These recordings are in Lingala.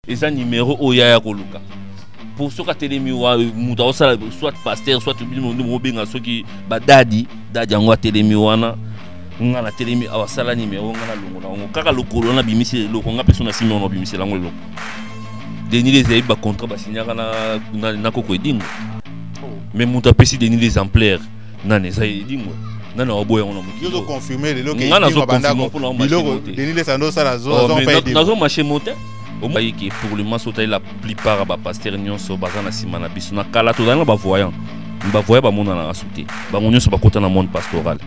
eza numéro oya ya koluka pour soka telemi wa muta osala soit pasteur soit mo benga soki badadi dadi yango telemi wana ngana telemi awasala numéro ngana longo na ngo kaka lokolo na bimisi loko nga personne simi on bimisi lango loko Denis les aiba contrat ba signer na koko edingo mais muta pesi Denis les exemplaires nane ça edingo nana oboya on mo yo confirmer le loke ngana zo confirmer pour biloko Denis les ando sala zo pa edingo nazo marché monter au moins que pour le moment sauter la plupart ba pasteur nyonso bazana simana biso na kala to dans ba voyant ba mona na sauter ba nyonso ba kota na monde pastoral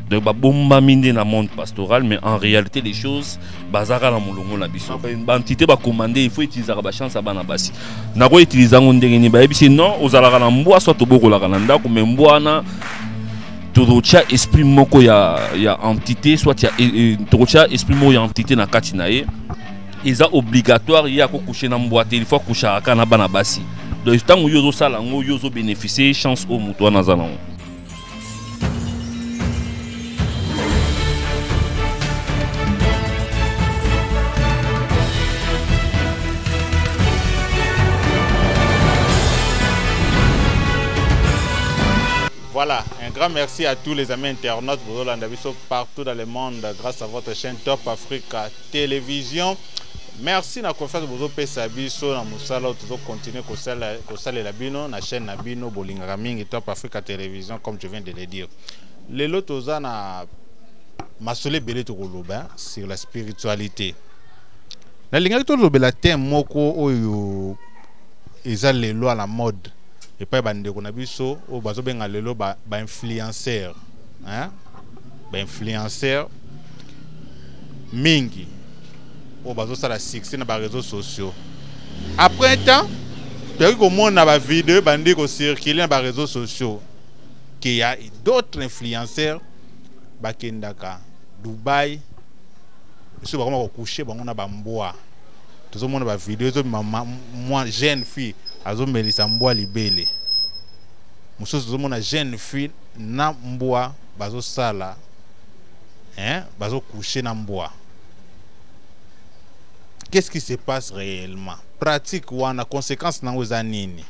donc ba bomba minde na monde pastoral mais en réalité les choses bazaka na molongo na biso ba entité ba commander il faut utiliser ba chance bana basi na ko utiliser ngo ndenge ni ba ebisi non ozalaka na mbwa soit tobokola na ndako mais mbwa na todocha esprit moko ya entité soit ya todocha esprit moko ya entité na kati na ye ils ont obligatoire ya ko coucher na mboite il faut coucher aka na bana basi donc tant que yozo sala ngo yozo bénéficier chance au muto na zana. Voilà, un grand merci à tous les amis internautes partout dans le monde grâce à votre chaîne Top Africa Télévision. Merci na confiance bozo pesa biso na musala toujours continuer ko sala la bino na chaîne na bino bolinga mingi Top Africa Télévision comme je viens de le dire. Lelo toza na masole belé to koloba sur la spiritualité. Na linga to lobela thème moko oyo eza lelo à la mode. Et pas bande ko na biso o bazo benga lelo ba influenceur, hein? Ba influenceur mingi. O bazo sala succès na ba réseaux sociaux. Après un temps, peut que monde na ba vidéo bande ko circuler na ba réseaux sociaux qu'il y a d'autres influenceurs ba kendaka Dubaï. Biso ba ko coucher bango na ba mboa. Tout le monde ba vidéo zo moi jeune fille azo melisa mboa libele. Muso zo mona jeune fille na mboa bazo sala hein bazo coucher na mboa. Qu'est-ce qui se passe réellement? Pratique ou en conséquence na ngoza nini?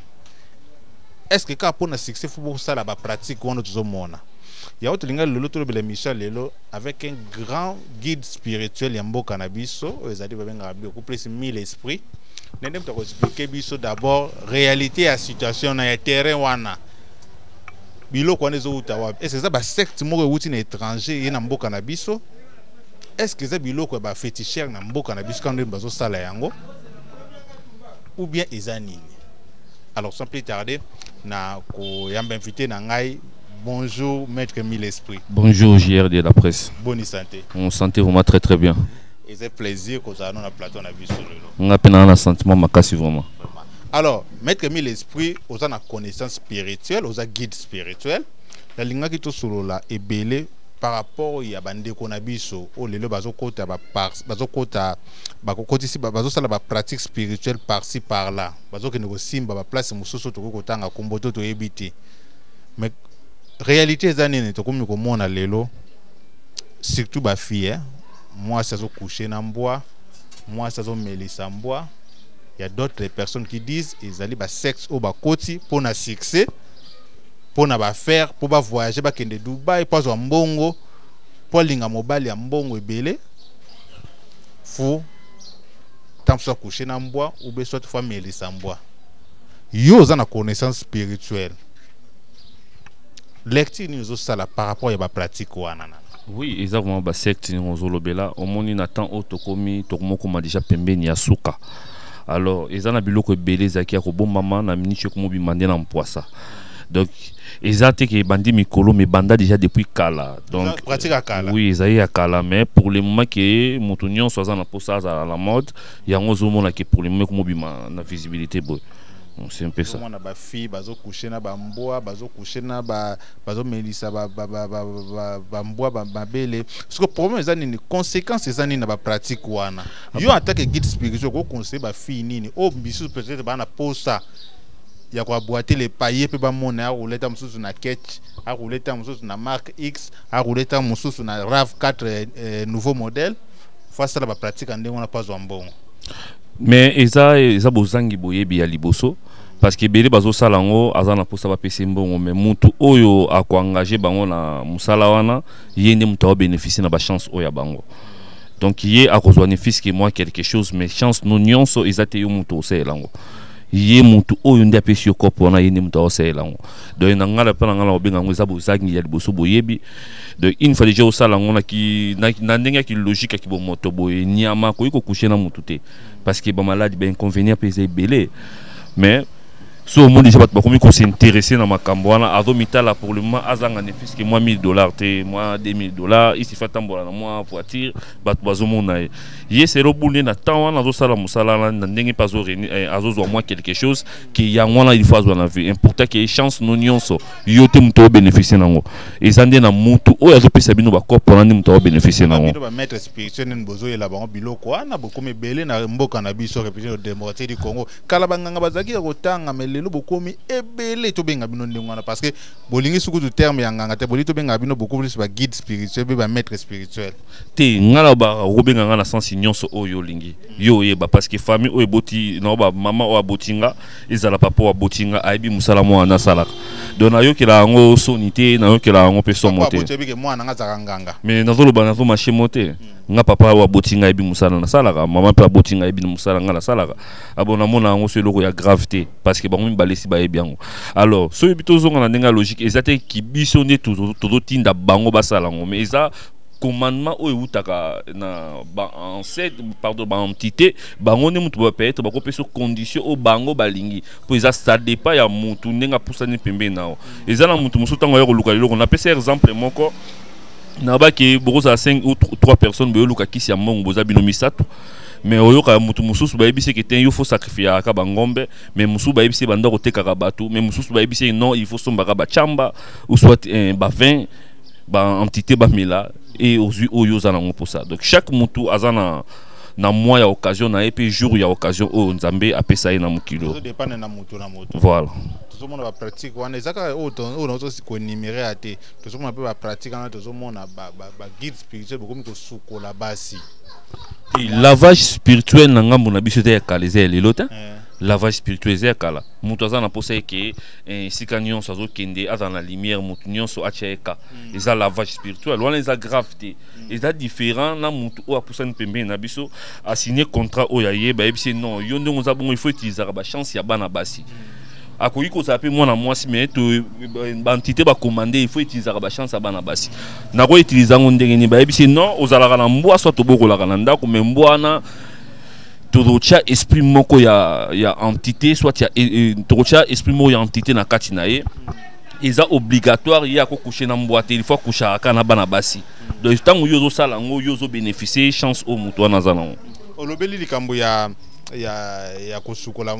Est-ce que quand pour na succès faut ça la pratique ou on tout mona? Ya autre linga lelo to bela Michel lelo avec un grand guide spirituel ya mboka na biso ezali ba benga bi ko plus 1000 esprits. Nende mtako expliquer biso d'abord réalité ya situation na ya terrain wana. Biloko wana zo utawa. Est-ce que ça ba secte moko wuti na étranger ye na mboka na biso? Est-ce que ça biloko ba féticheur na mboka na biso quand bazo sala yango? Ou bien ezanini? Alors sans plus tarder na ko yamba invité na ngai. Bonjour maître Mille Esprit. Bonjour JR de la presse. Bonne santé. On santé vraiment très bien. Et c'est plaisir que ça nous a plateau na biso lelo. On a peine un sentiment makasi vraiment. Alors, maître Mille Esprit, aux a connaissance spirituelle, aux a guide spirituel. La linga qui to solo la ebele par rapport ya bande ko na biso o lelo bazo kota bazo sala ba pratique spirituelle par-ci par-là. Bazo ke nego simba ba place mususu to ko tanga komboto to ebiti. Mais réalité zanene to komi ko mona lelo surtout ba fille hein? Moi ça zo coucher na mboa, moi ça zo melisa mboa. Il y a d'autres personnes qui disent ils allaient ba sexe au ba koti pour na succès, pour na ba faire, pour ba voyager ba kende Dubaï, pas zo mbongo, pour linga mobile ya mbongo ebele. Faut tant soit coucher na mboa ou be soit fois melisa mboa. Yo za na connaissance spirituelle. Lecture nous ça par rapport à la pratique wana. Oui, exactement ba secte ni ozolobela omoni na temps otokomi tokomoko ma déjà pembeni ya suka. Alors, ezana biloko ebele zaki ya ko bon maman na miniche ko mobi mande na mpoisa. Donc, ezate ke bandi mikolo mais banda déjà depuis kala. Donc pratique à kala. Oui, ezali à kala mais pour le moment que motonyon soit na posa à la mode, ya ngozo mona que pour le moment ko mobi na visibilité boy. C'est un peu ça. On a ba fille bazo coucher na ba mboa, bazo coucher na bazo melisa ba mboa ba bele. Parce que problème ezani ni conséquences ezani na ba pratique wana. Yo en tant que guide spirituel ko conseiller ba fille nini. Oh bisu peut-être ba na posa. Ya ko boiter les pailler pe ba mona a rouleta mususu na ketch, a rouleta mususu na marque X, a rouleta mususu na RAV4 nouveau modèle. Face à la pratique ande on a pas zo mbongo. mais eza bozangi boyebi ya liboso parce que ebele bazosala yango aza na mposa bapesa mbongo mais mutu oyo akoengage bango na mosala wana ye nde mutu aobénéficie na bachance oyo ya bango. Donc ye akozwa ne fiske moi quelque chose mais chance no nyonso eza te yo mutu osala yango ye mutu oyo nde apesi yo kopo wana ye nde mutu aosala yango. Donc na ngala mpe na ngala obenga yango eza bozangi ya liboso boyebi. Donc une fois déjà osala yango na ndenge yaki logique yaki bomoto boye nyama koyi kokushe na mutu te parce que bamaladi bainconvénient mpe eza ebele mais so au monde déjà bato bakomi kosintéresser na makambo wana azomitala pour le moment azanga ne fiske moi $1000 te moi $2000 isi fa tambola na moi voiture bato bazomona ye selo bunde na temps wana azosala mosala na ndenge pa azozwa moi quelque chose qui yango wana il faut azwa na vie important que chance no nyonso yo te muto bénéficier nango ezande na mutu oyo azopesa bino bakopo na ndi muto bénéficier nango ba maître spirituel bozo yela bango biloko wana bokomi belé na mboka na biso république démocratique du Congo kala banganga bazaki ya kotanga lelo bokomi ebele to benga bino ndengwana parce que bolingi suku du terme ya nganga te boli to benga bino beaucoup plus ba guide spirituel be ba maître spirituel te ngala ba robenga ngana sens nyonso oyo lingi yo yeba parce que famille oyo boti na ba mama o abotinga ezala papa o abotinga aibi musala mwana salaka donc na yo kila ngo sonité na yo kila ngo peso moté botebi ke mwana ngazaka nganga mais nazolo ba nazo marché moté nga papa o abotinga aibi musala na salaka mama pe abotinga aibi musala ngala salaka abona mona ngo so loko ya gravité parce que bango balesi ba ebiango alors so bito zonga na ndenga logique ezate ki biso ne todo tinda bango basala ngo mais eza commandement oyo utaka na ba ancêtre pardon ba entité bango ne mutu ba peut-être ba kopeso condition o bango balingi po eza ça dépend ya mutu ndenga pusani pembe nao eza na mutu musu tango ya koluka lelo na pesa exemple moko na ba ke boza 5 ou 3 personnes be luka kisi ya mongo boza bino misato mais oyoka mutu mususu bayebise que ten yo faut sacrifier ka bangombe mais mususu bayebise banda koteka ka batu mais mususu bayebise non il faut somba ka ba chamba ou soit ba vin ba entité ba mila et oyo za na pour ça. Donc chaque mutu azana na mois ya occasion na et jour ya occasion o nzambe apesa na mukilo ça dépend na mutu na moto voilà tout le monde va pratique wana ezaka o on se ko numérer até tout le monde peut pratique na tout le monde ba guide spirituel beaucoup ko sukola basi lavage spirituel na ngambo na biso te ya kaleze lelo te lavage spirituel ya kala mutu aza na posa ke sika nyonso azokende aza na lumière mutu nyonso achieka eza lavage spirituel wana eza grave te eza différent na mutu oyo apusani pembeni na biso asigné contrat oyo ayeba yebisi non yo ndenge oza bongo il faut utiliser ba chance ya bana basi akoki kozala mpe mwana mwasi mais baentité bacommande il faut utiliser ba chance ya bana basi nakoutilize yango ndenge nini bayebisi non ozalaka na mbwa soit tobokolaka na ndako mais mbwa wana tozotia esprit moko ya entité soit ya tozotia esprit moko ya entité na kati na ye eza obligatoire ye akokouche na mbwa te il faut akouchaka kaka na bana basi donc ntango yo ozosala yango yo ozobénéficie chance oyo moto wana aza nango olobeli likambo ya kosukola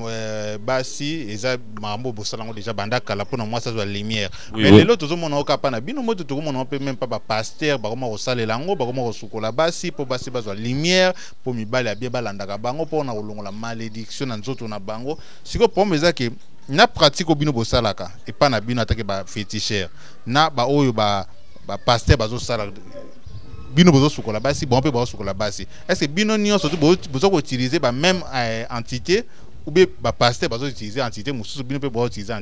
basi eza mambo bosalango déjà banda kala pona moi ça soit lumière mais lelo tozomona okapa na bino moto tokomona pe même pas ba pasteur ba koma kosalela ngo ba koma kosukola basi po basi bazwa lumière po mibali abie balandaka bango pona kolongola malédiction na nzoto na bango siko pombe eza ke na pratique obino bosalaka et pas na bino atake ba féticheur na ba oyo ba pasteur bazosala bino bozo sukola basi bon pe bozo sukola basi est-ce que bino nyo surtout bozo ko utiliser ba même entité ou bien ba pasteur bozo utiliser entité mususu bino pe bozo utiliser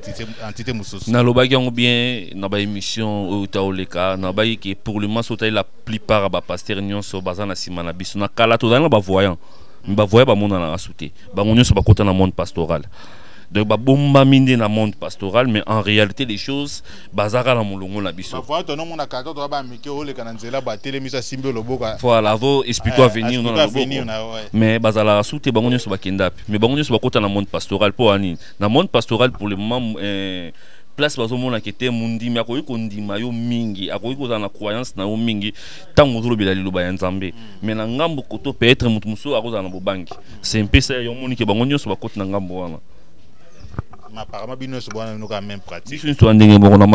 entité mususu na lobaki yango bien na ba émission o taoleka na ba ki pour le moment sauter la plupart ba pasteur nyonso bazana sima na biso na kala to dans ba voyant ba mona na asouté ba nyonso ba kota na monde pastoral. Donc ba bomba minde na monde pastoral mais en réalité les choses bazara na mulongo na biso voilà to non mona kato to ba mike ole kana nzela ba telemisa simbe loboka voilà vo explique toi venir non na loboka mais bazala souté bango nyoso ba kendapi mais bango nyoso ba kota na monde pastoral po ani na monde pastoral pour le moment place bazomona kete mundi mais akoyi kondima yo mingi akoyi kozana na croyance na yo mingi tango zolobela liloba ya nzambe mais na ngambo koto peut-être mutu muso akozana na bobangi c'est un peu ça yo moni ke bango nyoso ba kota na ngambo wana apparemment bino so bona no quand même pratique biso to ndenge moko na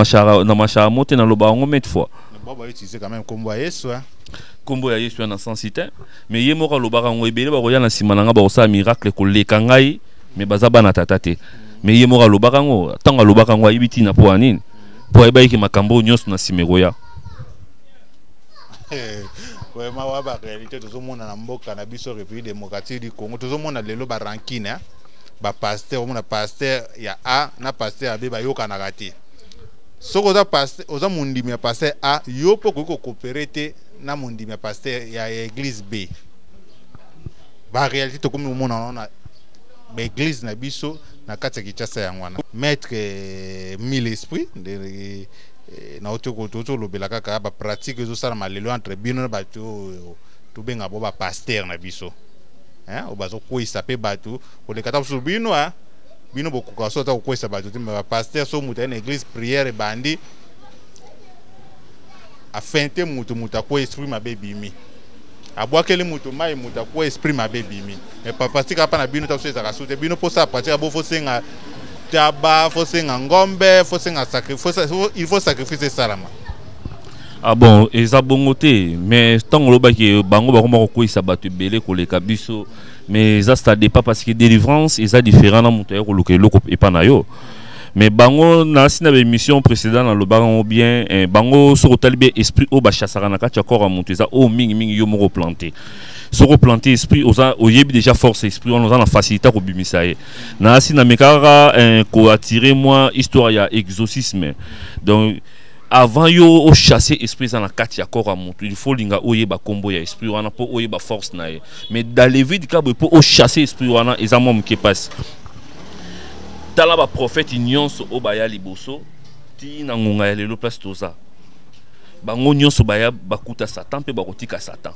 mashara mote na loba ngo met fois bon ba utiliser quand même kombo ya Yesu kombo ya Yesu na sensité mais ye moko loba ngo ebele ba koya na sima na nga ba osala miracle ko leka ngai mais bazaba na tata te mais ye moko loba ngo tanga loba ngo ayibiti na po anini po ayeba ki makambo nyonso na simero ya vraiment wa ba réalité tozomona na mboka na biso République démocratique du Congo tozomona lelo ba rankine hein ba pasteur omona pasteur ya A na pasteur B ba yokanaka te soko oza pasteur oza mondimi ya pasteur A yo po ko coopérer te na mondimi ya pasteur ya église B ba réalité to comme mona na ba église na biso na kati ya Kinshasa ya ngwana maître mille esprit de na otoko toto lobela kaka ba pratique ezo sala malelo entre bino na bato to benga bo ba pasteur na biso hein obazo koisa pe bato ko le kata so bino hein bino bokuka so ta koisa bato te ba pasteur so muta na église prière bandi afinte mutu muta ko esprit mabe bimi abwakeli mutu mai muta ko esprit mabe bimi mais papa tika pa na bino ta so ezaka so te bino posa pratique bo fo senga Taba, faut senga ngombe, faut senga sacrifice, il faut sacrifier salama. Ah bon, et ça bon côté, mais tant que le bango bango ko isa batu belé ko le kabiso, mais ça ça dépend parce que délivrance et ça différent dans montaire ko loko et pas na yo. Mais bango na sina émission précédente dans le bango bien bango sur talibé esprit au ba chassara na ka encore à monter ça au mingi yo mo planter. Se replanter esprit au yebi déjà force esprit on a la facilité à bimisaye na si na mekara ko attirer moi histoire ya exorcisme donc avant yo au chasser esprit dans la kati ya corps à montu il faut linga oyeba combo ya esprit wana po oyeba force na mais dans les vides ka po au chasser esprit wana ezamom qui passe tala ba prophète nyonso o baya liboso ti na ngonga ya lelo place toza bango nyonso baya bakuta satan pe bakotika satan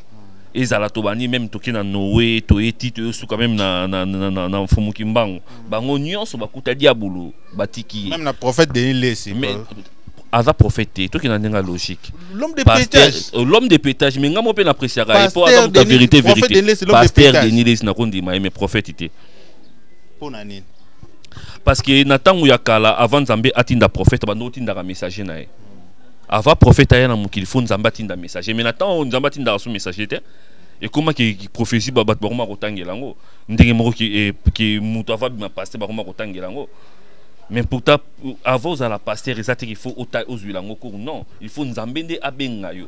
ezala tobani même toki na Noé toeti to su quand même na fumuki mbango bango nyonso bakuta diabolo batiki même na prophète Denis Lesi mais aza prophète toki na ndenga logique l'homme de pétage mais ngamo pe na appréciera et pour la vérité pasteur Denis Lesi na kondima mais prophète ité pour nani parce que na tangu ya kala avant Nzambe atinda prophète bando tinda ka messager na ye avant prophète aya na mokili fo Nzambe atinda messager mais na tant Nzambe atinda so messager te et comment qui prophétie ba bat bakoma kotangela ngo ndenge moko ki muto ava bima pasteur bakoma kotangela ngo mais pourtant avant za la pasteur ezate qu'il faut ota ozwila ngo ko non il faut Nzambe nde abenga yo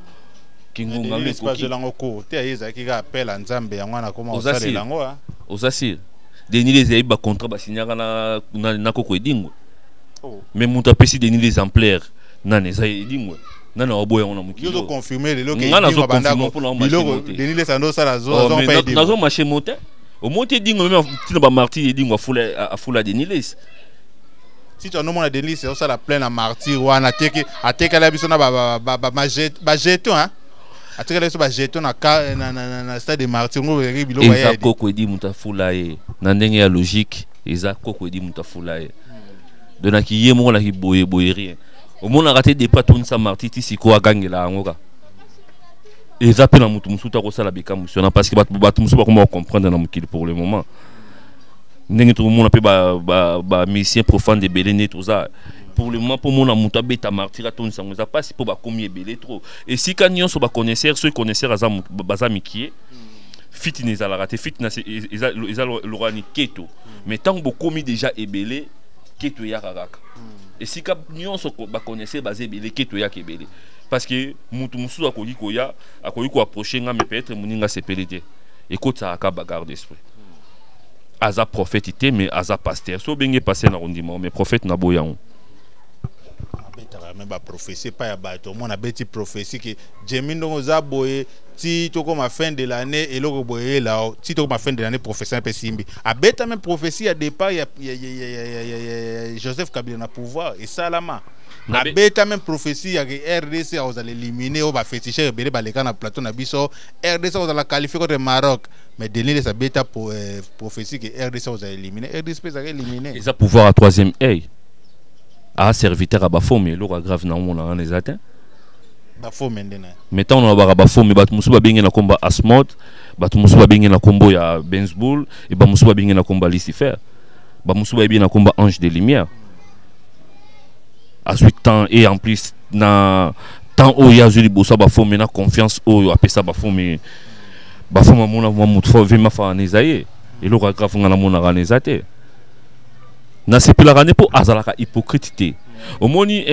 kingonga le ko ke lango ko te ayeza ki ka appel à Nzambe ya ngwana koma osalela ngo ha osasi Denis les ayi ba contrat ba signaka na koko edingo mais muto apesi Denis les exemplaires nane za edingo nana oboya on a mukilo yo confirmer le loke ngana zo confirmer pour na biloko Denis les ando sala zo pa edingo nazo marché monter au monter dingo même tina ba martyr edingo a fula Denis les si tu as nommé Denis c'est ça la pleine à martyr wana ateka la biso na ba jeton hein ateka la biso ba jeton na stade de martyr ngo biloko ya eza koko edi mutafula ye na ndenge ya logique eza koko edi mutafula ye donaki ye mo la ki boye rien au monde a raté des patons sa martyr ti siko agangela angoka eza pe na mutu musuta ko sala beka musiona parce que batu musu ba comment comprendre na mukili pour le moment ndenge tout le monde pe ba mission profane de belene tout ça pour le moment pour mon amuta beta martyr ton sango ça passe pour ba combien belé trop et si kanyon so ba connaisseur ceux connaisseurs azam bazami qui est fitness à la raté fitness ils l'orani keto mais tant beaucoup mis déjà ebelé keto ya karaka et si kanyon so ba connaisseur basé belé keto ya kebelé parce que mutu musu akoki ko approcher nga mais peut-être muninga sepelete et ko ta ka bagarre d'esprit aza prophète mais aza pasteur so benge passer na rondiment mais prophète na boyan mais ba prophétie pas ya bato mon a beti prophétie que Jemindo za boye ti to comme fin de l'année et loko boye là ti to comme fin de l'année professeur pe simbi a beta même prophétie à départ ya Joseph Kabila na pouvoir et salama a beta même prophétie ya RDC aux allait éliminer au ba féticher belé ba leka na plateau na biso RDC aux allait qualifier contre Maroc mais Denis sa beta pour prophétie que RDC aux allait éliminer RDC peut éliminer ils a pouvoir à troisième œil a serviteur à bafome l'ora grave na on a les atteint bafome ndena mettons on va bafome bat musuba bengi na komba Asmod bat musuba bengi na kombo ya Benzboul et ba musuba bengi na komba Lucifer ba musuba bengi na komba Ange de lumière à ce temps et en plus na temps o ya zuli bosa bafome na confiance o apesa bafome mona mutu fo vima fa nezaye et l'ora grave na mona ranezate na sepela rane po azalaka hypocrite Au moni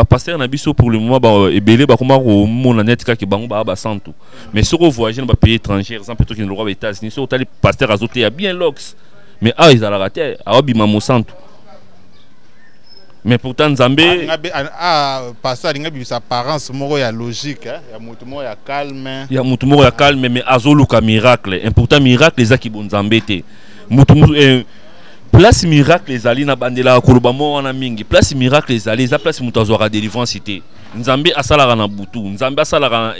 pasteur na biso pour le moment ebele ba koma ko mona net ka ke bango ba santu. Mais sur voyager dans pays étranger, exemple toi qui nous aux États-Unis, sur tali pasteur azoté ya bien lox. Mais ils ala raté, bima mo santu. Mais pourtant Nzambe pasteur linga bi sa apparence moko ya logique ya mutu moko ya calme. Ya mutu moko ya calme mais azoluka miracle. Important miracle les aki bon Nzambe te. Mutu place miracle les ali na bandela koloba mo wana mingi place miracle les ali za place mutu azwaka délivrance cité Nzambe asalaka na butu Nzambe asalaka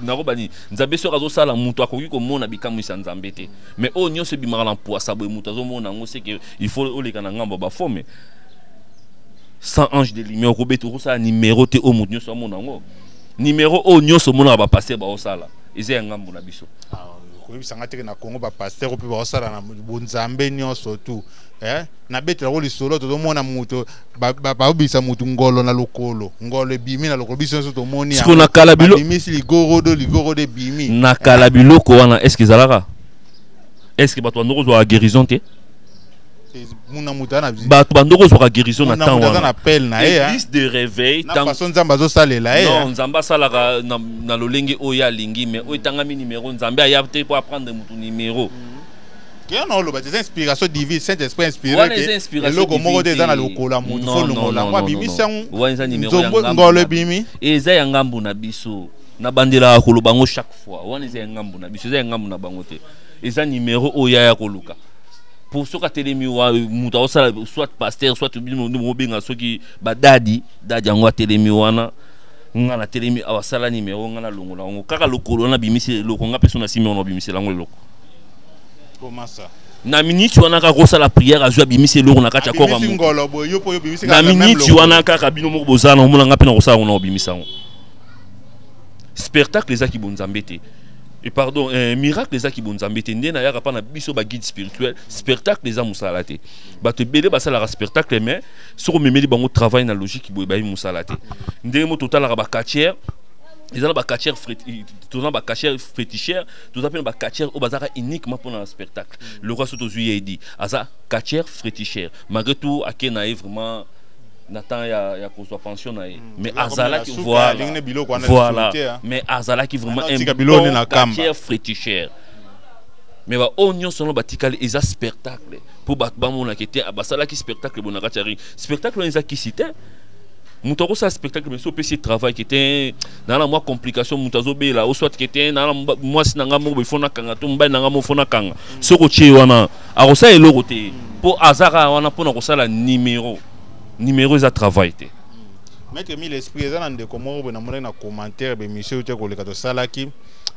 na robani Nzambe so kazo sala mutu akoki ko mona bikamu sa Nzambe te mais o nyonso bimaka na poisa boy mutu azo mona ngo c'est que il faut oleka na ngambo ba forme sans ange de lumière ko beto ko sa numéro te o mutu nyonso mona ngo numéro o nyonso mona ba passer ba osala eze ngambo na biso oui, ça a été na Congo ba pasteur au plus bas ça na bonzambe nyonso tout na betela ko lisolo to mona muto ba obisa mutu ngolo na lokolo ngolo bimi na lokolo biso to moni ya na kalabilo bimisi ligoro de bimi na kalabilo ko wana est-ce que zalaka est-ce que bato ndoko zo guérison te muna mutana bato bandoko zo guérison na temps wana na appel na église de réveil tant façon nzamba zo salela non nzamba salaka na lolenge oya lingi mais oyitangami numéro nzambe ayapte pour apprendre mutu numéro non lo ba des inspirations divines Saint-Esprit inspiré que logo moko de dans lokola mutu fo longola kwa bimisa ngolo bimi eza ya ngambu na biso na bandela koloba ngo chaque fois wana eza ya ngambu na biso eza ya ngambu na bango te eza numéro oya ya koluka pour ceux qui télémi wa muta osala soit pasteur soit bino benga soki ba dadi yango télémi wana ngana télémi awasala numéro ngana longola ngo kaka lokolo na bimisi lokonga personne simi on bimisi lango loko comment ça na minute wana ka kosala prière azwa bimisi loko na kati ya kora mu na minute wana kaka bino moko bozana omona ngapi na kosala ngona bimisa ngo spectacle les aki bonzambe te. Et pardon, miracle les aki bonzambe te ndena ya pa na biso ba guide spirituel spectacle les amusalate ba te bele ba sala spectacle mais sur memeli bango travail na logique boy ba musalate ndenge mo total ba quartier ils ont ba quartier féticheur tout ça ba quartier au bazar uniquement pour un spectacle le roi soto zuye dit aza quartier féticheur malgré tout akena vraiment Nathan ya kozo pension na mais azala qui voilà mais azala qui vraiment un quartier féticheur mais ba onyo sono batikali eza spectacle pour ba mona kete abasala ki spectacle bonaka tari spectacle on qui cité mutoko sa spectacle mais so PC travail qui était dans la moi complication mutazo be là ou soit qui était dans moi sinanga mo be fona kanga to mba nanga mo fona kanga soko che wana akosa eloko te pour azara wana pour na kosala numéro za travail te maître mi l'esprit eza na komo bo na mona na commentaire be monsieur te ko le kato salaki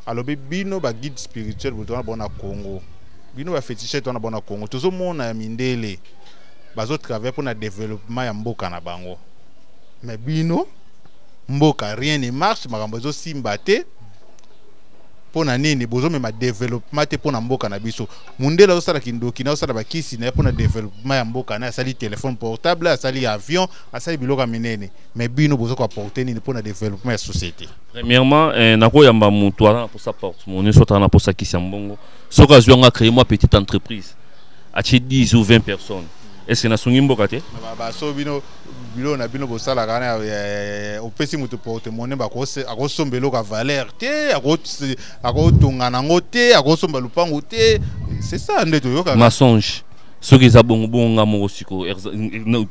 alobi bino ba guide spirituel bo na bona Congo bino ba féticheur to na bona Congo tozo mona ya mindele bazo travailler pour na développement ya mboka na bango mais bino mboka rien ne marche makambo zo simba te pona nini bozo mema développement te pona mboka na biso mundela osala kindoki na osala bakisi na pona développement ya mboka na asali téléphone portable asali avion asali biloka minene mais bino bozo ko apporter nini pona développement ya société premièrement nako yamba mutu ana pour sa porte mon so tana pour sa kisi mbongo so ka zuanga créer moi petite entreprise a 10 ou 20 personnes est-ce que na sungi mboka te ba so bino bilo na bino bosala kana opesi mutu porte monnaie ba ko akosombelo ka valeur te akotonga nango te akosomba lupango te c'est ça ndeto yoka mensonge soki za bongo ngamo siko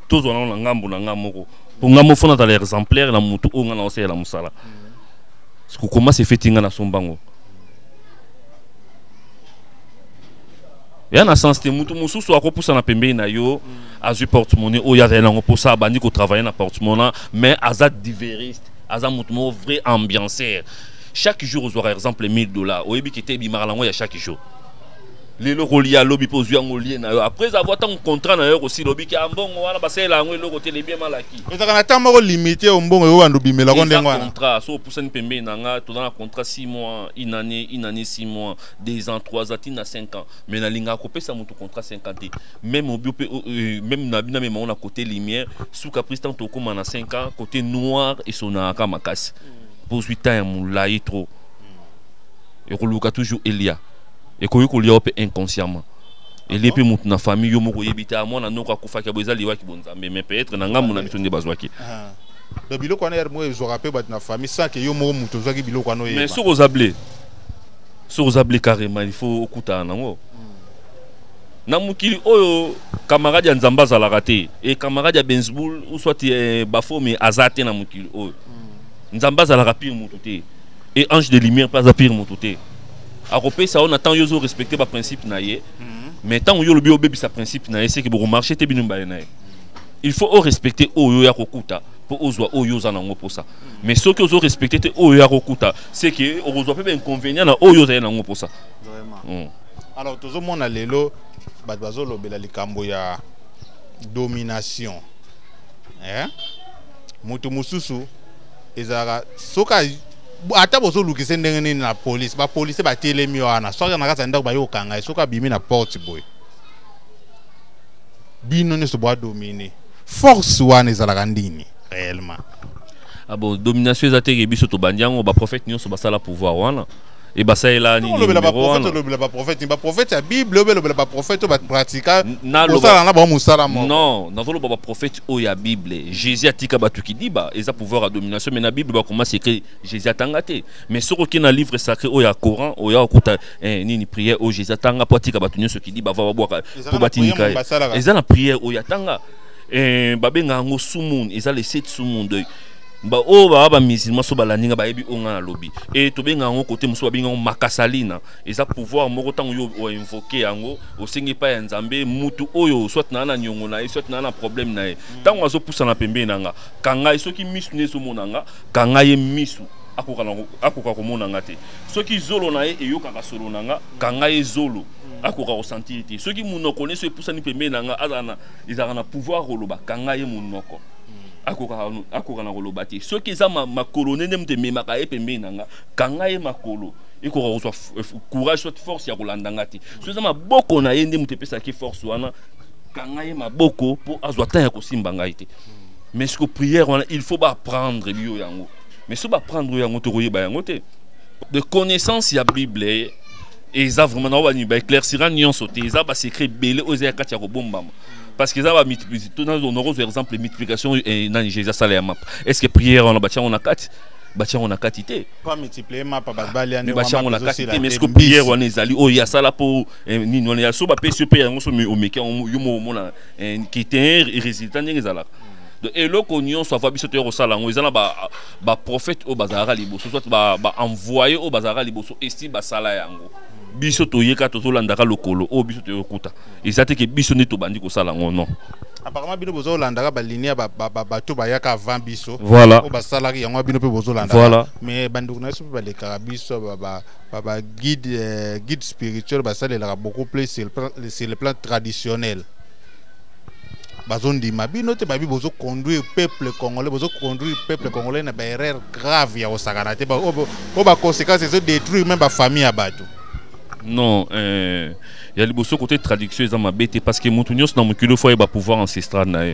tozo na ngambo na ngamo pour ngamo fona dans l'exemplaire na mutu onga na osela musala siko comment c'est fait tinga na sombango ya na sens te mutu mususu akopusa na pembe na yo azu porte-monnaie o ya relango pour ça bandi ko travailler na porte-monnaie mais azat diveriste azat mutu mo vrai ambianceur chaque jour aux par exemple $1000 o yebi kete bi marlango ya chaque jour les locaux à lobby pour après avoir tant contrat d'ailleurs aussi lobby qui a un bon voilà parce que là on est le côté les bien malaki mais ça quand attend moi limité au bon et on oublie mais là on est contrat so pour une pembe nanga tout dans le contrat 6 mois une année 6 mois 2 ans 3 ans tina 5 ans mais na linga copé ça mon contrat 50 même au bio même na bina même on a côté lumière sous caprice tant comme on a 5 ans côté noir et sona kama casse pour 8 ans mon laï trop et on toujours Elia et qu'on y a inconsciemment et les pe mutu na famille yo moko yebita amona noko akufa ka boza liwa ki bonzambe mais peut-être na ngamu na biso nde bazwaki le biloko wana er mo zo rappel bat na famille sans que yo moko mutu zaki biloko wana mais sur aux ablés carrément il faut okuta nango na mukili oyo camarade ya nzamba za la raté et camarade ya Benzboul ou soit bafo mais azate na mukili oyo nzamba za la rapire mutu te et ange de lumière pas à pire mutu te a repé ça on attend yo respecter ba principe na ye mais tant yo le bio bébé sa principe na ye c'est que pour marcher te binu ba na il faut respecter oyo ya kokuta pour ozwa oyo za nango pour ça mais ceux qui ont respecté te oyo ya kokuta c'est que ozwa pe inconvénient na oyo za nango pour ça vraiment alors tout monde a lelo bat bazolo bela likambo ya domination mutu mususu ezara soka ata bozo lukise ndenge nini na police ba police ba telemi wana soka na kasa ndako ba yo kanga soka bimi na porte boy bino ne so boa dominer force wana ezala ndini réellement bon domination ezate biso to bandiango ba prophète nyonso basala pouvoir wana et bah ça est là ni le prophète la Bible le prophète ba pratika ça na ba musala mo non dans le prophète o ya Bible Jésus atika batu ki diba eza pouvoir à domination mais na Bible ba comment c'est écrit Jésus atangate mais sur aucun livre sacré o ya Coran o ya okuta ni prière o Jésus atanga pratika batu nyonso ki diba va boire pour batinika eza na prière o ya tanga babenga ngo sumun eza les 7 sumun de ba o ba musulman so balaninga ba yebi onga na lobi et to benga ngo côté muso babinga makasalina eza pouvoir moko tango yo o invoquer yango o sengi pa ya nzambe mutu oyo soit na nyongo na soit na problème na tango azo poussa na pembe nanga kanga soki misu ne so monanga kanga ye misu akoka ko monanga te soki zolo na e yoka ka solo nanga kanga ye zolo akoka ko sentir te soki munoko ne so poussa ni pembe nanga azana izana pouvoir roloba kanga ye munoko akoka na koloba te soki eza makolo nene mte memaka ye pembe nanga kanga ye makolo ekoka kozwa courage soit force ya kolanda nga te so eza maboko na ye nde mte pesaki force wana kanga ye maboko po azwa temps ya kosimba ngai te mais ce que prière wana il faut ba prendre bio yango mais so ba prendre yango to koyeba yango te de connaissance ya Bible eza vraiment na ba ni ba éclaircira nyonso te eza ba secret belé oza kati ya kobombama parce que ça va multiplier tout dans nos exemple multiplication et dans Jésus ça les map est-ce que prière on a bâti on a quantité pas multiplier map pas balia mais bâti on a quantité mais est-ce que prière on est allé oh il y a ça là pour ni on a so ba PCP on so au meki on yo mona qui était résultat ni ezala et le cognon soit va biso te rosala on ezala ba prophète au bazara liboso soit ba envoyer au bazara liboso esti ba sala yango biso to yeka to landaka lokolo o biso to yokuta ezate ke biso ne to bandi ko sala ngono apparemment bino bozo landaka ba linia ba to ba yaka avant biso voilà o ba salaki yango bino pe bozo landaka voilà mais banduku na so ba le karabiso ba guide spirituel ba salela beaucoup plus sur le plan traditionnel bazondi mabino te babi bozo conduire peuple congolais na ba erreur grave ya osakana te ba conséquences de détruire même ba famille à bato. Non, il y a le côté traduction dans ma bête parce que mon tunios dans mon culot faut y pouvoir ancestral na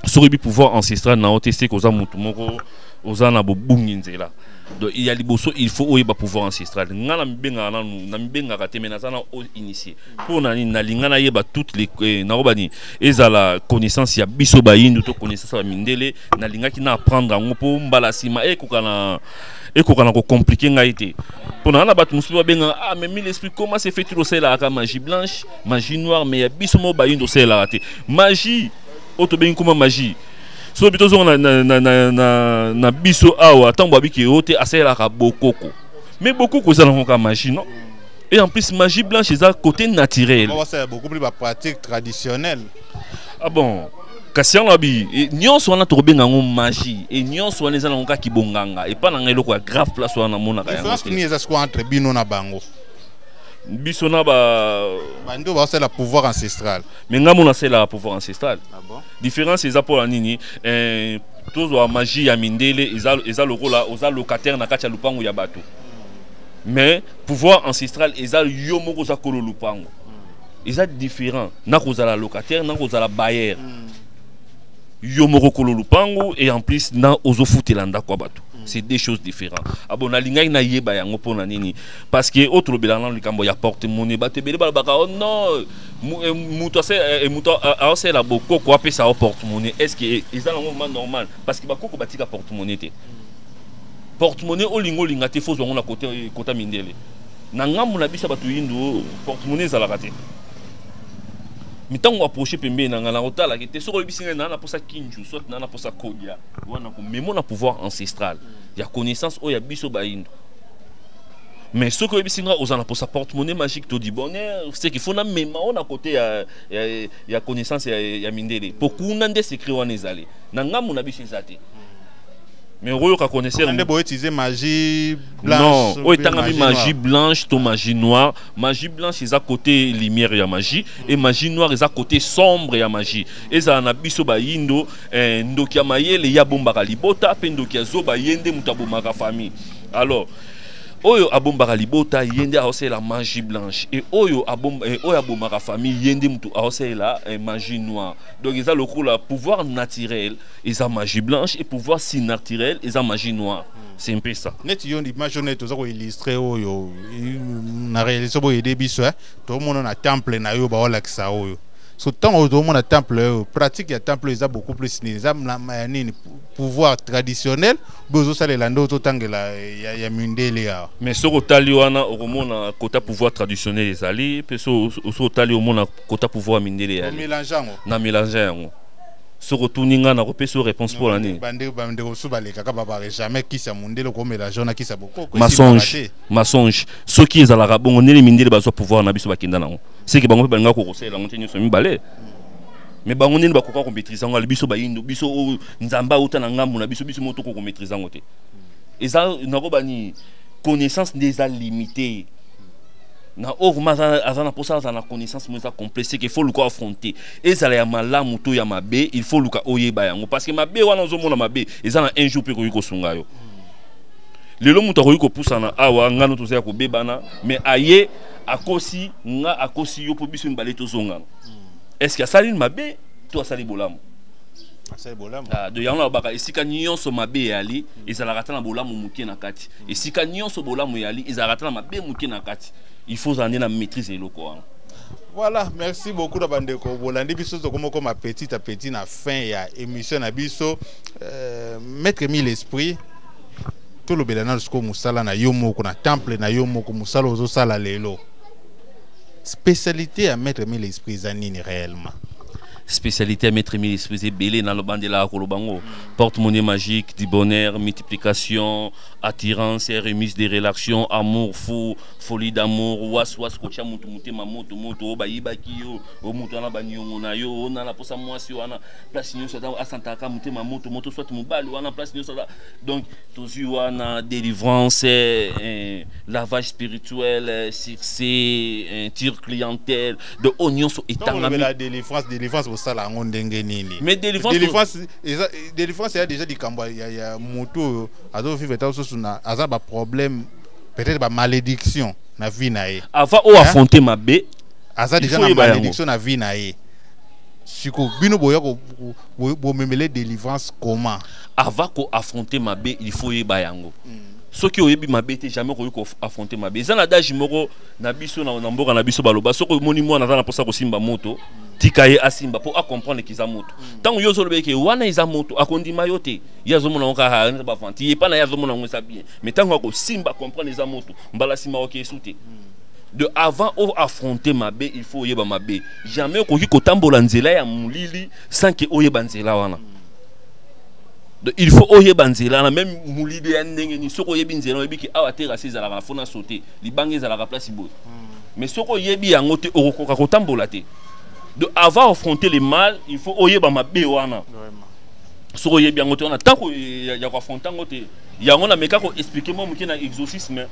sur le pouvoir ancestral na otesté que za mutu moko oza na bobunginzela donc il y a le il faut y pouvoir ancestral ngana mbenga na mbenga ka temena za na initié pour na linga na yeba toutes les na robani ezala connaissance ya biso ba yindu to connaissance ba mindele na linga ki na apprendre ngo po mbala sima e kokana ko compliqué ngaité pour na bat musu benga ah mais l'esprit comment c'est fait tout ça la magie blanche magie noire mais ya biso mo ba yindo c'est la raté magie auto ben comment magie so bito zo na biso awa tambo abiki ote asela ka bokoko mais bokoko ça na magie non et en plus magie blanche c'est côté naturel c'est beaucoup plus pratique traditionnelle ah bon kasi on abi nyonso wana to benga ngo magie et nyonso wana ezana ngoka kibonganga et pas na ngelo kwa grave place wana mona ka yango c'est ni ezasiko entre bino na bango biso na ba bando ba c'est la pouvoir ancestral mais ngamo na c'est la pouvoir ancestral ah bon différence eza pour nini tozo a magie ya mindele eza lokola oza locataire na kati ya lupango ya bato mais pouvoir ancestral eza yo moko za kolo lupango eza différent na kozala locataire na kozala bailleur yo moko kolo lupango et en plus na ozo futelanda kwa bato c'est deux choses différentes ah bon na linga na yeba yango pona nini parce que autre belana likambo ya porte-monnaie bato bele balabaka oh non muto c'est la boko quoi peut ça porte-monnaie est-ce que ils ont un moment normal parce que bakoko batika porte-monnaie porte-monnaie au linga te faut on a côté kota mindele na ngamu na bisa batu yindo porte-monnaie za la raté mitango approcher pembe na ngala otala ki te soko bisinga na pour ça kinju soit na pour ça kodia wana ko memo na pouvoir ancestral ya connaissance o ya biso ba yindo. Mais ce que bisinga osana pour sa porte-monnaie magique to di bonheur c'est qu'il faut na même on a côté ya connaissance ya mindele pour kuna nde secret wana ezali na ngamu na biso ezate. Mais on ka connaisseur on peut utiliser magie blanche. Non, on est magie blanche to magie noire. Magie blanche est à côté lumière ya magie et magie noire est à côté sombre ya magie. Et ça na biso ba yindo ndokia mayele ya bomba libota pe ndokia zo ba yende mutabomaka famille. Alors oyo abombaka libota yende aose la magie blanche et oyo abombaka famille yende mutu aose la magie noire. Donc ils ont le coup là pouvoir naturel ils ont magie blanche et pouvoir si naturel ils ont magie noire. C'est un peu ça. Net yon image net to za illustrer oyo na réaliser bo yede biso to mona na temple na yo ba wala kisa oyo. So tant au monde temple pratique ya temple ils ont beaucoup plus ni pouvoir traditionnel bozo sale la ndo to tangela ya mindele ya. Mais ce rotali wana au monde côté pouvoir traditionnel les ali pe so rotali au monde côté pouvoir mindele ya. Na mélangeant. Ce retourninga na repeso réponse pour l'année. Bande so baleka ka baba jamais qui sa mindele ko mélange na qui sa beaucoup. Mensonge. Ce qui est à la rabon on est les mindele bazo pouvoir na biso bakenda nango. C'est que bango pe balinga ko kosela montenyo so mibale. Mais bango nini bakoka ko maîtriser ngo biso ba yindo biso nzamba uta na ngambu na biso moto ko maîtriser ngo te. Et ça na ko bani connaissance des limitée. Na azana pour ça na connaissance moins complexe c'est qu'il faut le quoi affronter et ça la malamu to ya mabe il faut le quoi oyeba yango parce que mabe wana zo mona mabe ezana un jour pe ko sunga yo lelo muto ko poussa na awa ngano to za ko bebana mais aye akosi yo po biso mbale to zonga est-ce que ça sali mabe to sali bolamu de yana baka esika nyonso mabe yali ezala ratana bolamu mukie na kati esika nyonso bolamu yali ezala ratana mabe mukie na kati. Il faut en la maîtrise et le quoi. Voilà, merci beaucoup de bandeko. Bolandi biso to comme à petit à petit na fin ya émission na biso mettre mis l'esprit tout le belana sko musala na yomo ko na temple na yomo ko musala ozo sala lelo. Spécialité à mettre mis l'esprit zanini réellement. Spécialité à mettre mis l'esprit belé dans le bandela ko bango. Porte-monnaie magique, du bonheur, multiplication, attirance, remise des relations, amour fou, folie d'amour, was kocha mutu mutema moto ba yibaki yo, o mutu na banyongo na yo, na la posa mwasi wana place nyoso ta asantaka mutema moto soit mobali wana place nyoso. Donc tozu wana délivrance, lavage spirituel, succès, tir clientèle, de oignon so etangami. La délivrance au sala ngondenge nini. Mais délivrance il y a déjà dit qu'il y a moto azo vivre tant sur na azaba problème peut-être ba malédiction na vie na ye avant o affronter ma bé aza déjà na malédiction na vie na ye siko bino boya ko bo memele délivrance comment avant ko affronter ma bé il faut yeba yango ceux qui oyebi ma bé te jamais ko affronter ma bé za na daji moko na biso na mboka na biso baloba soko moni mwana na posa ko simba moto tikaye asimba pour comprendre qu'ils moto tant yo zolo beke wana iza moto akondima yote yazo mona onka ha ba vanti e pa na yazo mona ngwesa bien mais tant ko simba comprendre iza moto mbala sima oké souté de avant au affronter mabe il faut yeba mabe jamais ko ki kotambola nzela ya mulili sans que oyeba nzela wana il faut oyeba nzela na même mulili ya ndenge ni soko yebi nzela oyebi ki awa terrasse za la fona sauter libange za la place ibo mais soko yebi yango te okoka kotambola te. De avant affronter les mal, il faut oyeba mabe wana. So oyebi yango te wana tant ko ya ko affronter yango te. Yango na meka ko expliquer moi muki na exorcisme.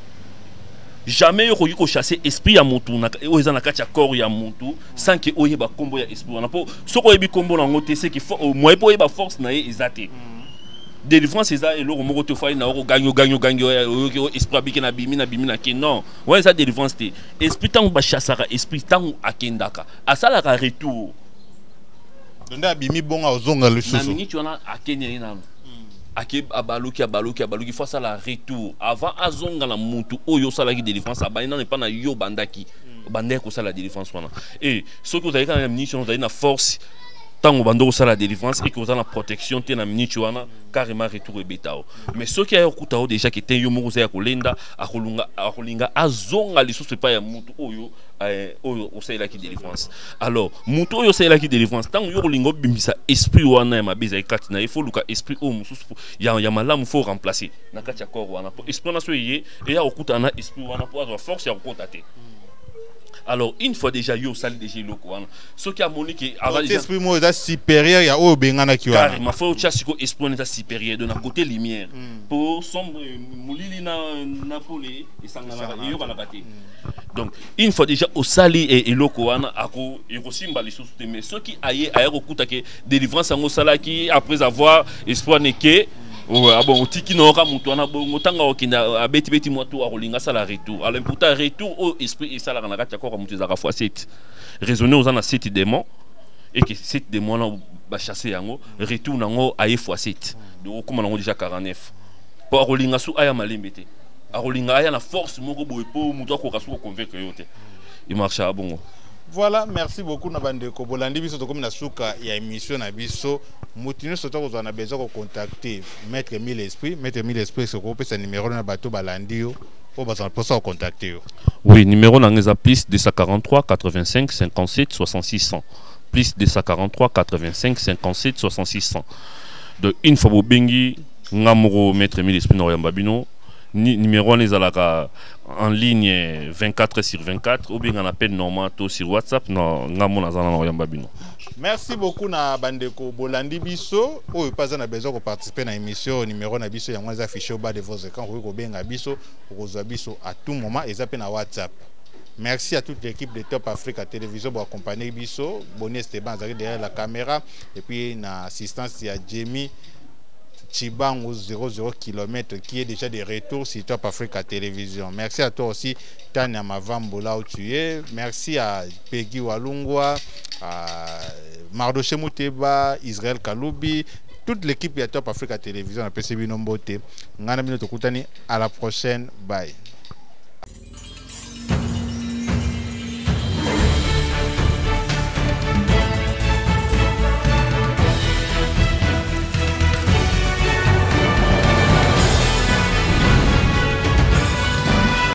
Jamais yo ko chasser esprit ya mutu na oza na kati ya corps ya mutu sans que oyeba kombo ya esprit wana po soko oyebi kombo na ngote c'est que moi po oyeba force na ye ezate. Délivrance c'est ça et le moko te fai na ro ganyo esprit abiki na bimi na ke non ouais ça délivrance te esprit tant ba chassara esprit tant akendaka asala ka retour donda bimi bonga ozonga le soso na minute wana akenye na ake abaluki face à la retour avant azonga la mutu oyo sala ki délivrance abana ne pas na yo bandaki bande ko sala délivrance wana et ce que vous avez quand même munition vous avez une force tant au bando sala délivrance et que vous avez la protection te na munition wana carrément retour et betao mais ce qui a okutao déjà qui était yo mo za ko lenda akolinga azonga lisusu pa ya mutu oyo oyo osala ki délivrance alors mutu oyo osala ki délivrance tant yo kolinga bimbisa esprit wana ya mabeza ikati na il faut luka esprit o mususu ya malamu faut remplacer na kati ya corps wana pour esprit na so yé et ya okuta na esprit wana pour avoir force ya contacter. Alors, une fois déjà, yo sali déjà loko wana. Ce qui a monique avant déjà esprit mo est supérieur ya o bengana ki wana. Ma faut tia siko esprit est supérieur de na côté lumière. Pour sombre mulili na polé et sangana yo kana kati. Donc, une fois déjà au sali et loko wana ako eko simba les sous mais ce qui aye ayeko kuta ke délivrance ngo sala ki après avoir espoir neke ouais, bon, au tiki n'aura moutouana, bon, autant à beti moto à rolinga ça la retour. Alors, pourtant, retour au esprit et ça la ranaga, tu as encore à la fois 7. Raisonner aux en a 7 démons et que 7 démons là, bah, chasser en haut, retour en haut à fois 7. Donc, comme on a déjà 49. Pour rolinga sous aya malimbete. À rolinga aya la force, mon gros beau, moutou à quoi convaincre yote. Il marche à bon. Voilà, merci beaucoup Nabandeko. Bolandi biso to comme na suka ya émission na biso. Mutino soto ko na besoin de contacter Maître Mille Esprit, Maître Mille Esprit ce groupe sa numéro na bateau balandi yo. Pour besoin pour ça contacter yo. Oui, numéro na ngeza plus 243 85 57 66 100. Plus 243 85 57 66 100. De une fois bengi ngamuro Maître Mille Esprit no yamba bino. Numéro les alaka en ligne 24/24 ou bien on appelle normal sur WhatsApp non ngamona zana no yamba bino. Merci beaucoup na bandeko Bolandi biso o pas na besoin de participer na émission numéro na biso yango affiché au bas de vos écrans ko benga biso ko biso à tout moment et zappé na WhatsApp. Merci à toute l'équipe de Top Africa Télévision pour accompagner biso. Bonnie Esteban derrière la caméra et puis na assistance il y a Jamie Chibango 00 km qui est déjà de retour sur Top Africa Télévision. Merci à toi aussi, Tania Mavambo, là où tu es. Merci à Peggy Walungwa, à Mardoche Mouteba, Israël Kaloubi, toute l'équipe de Top Africa Télévision. À la prochaine. Bye.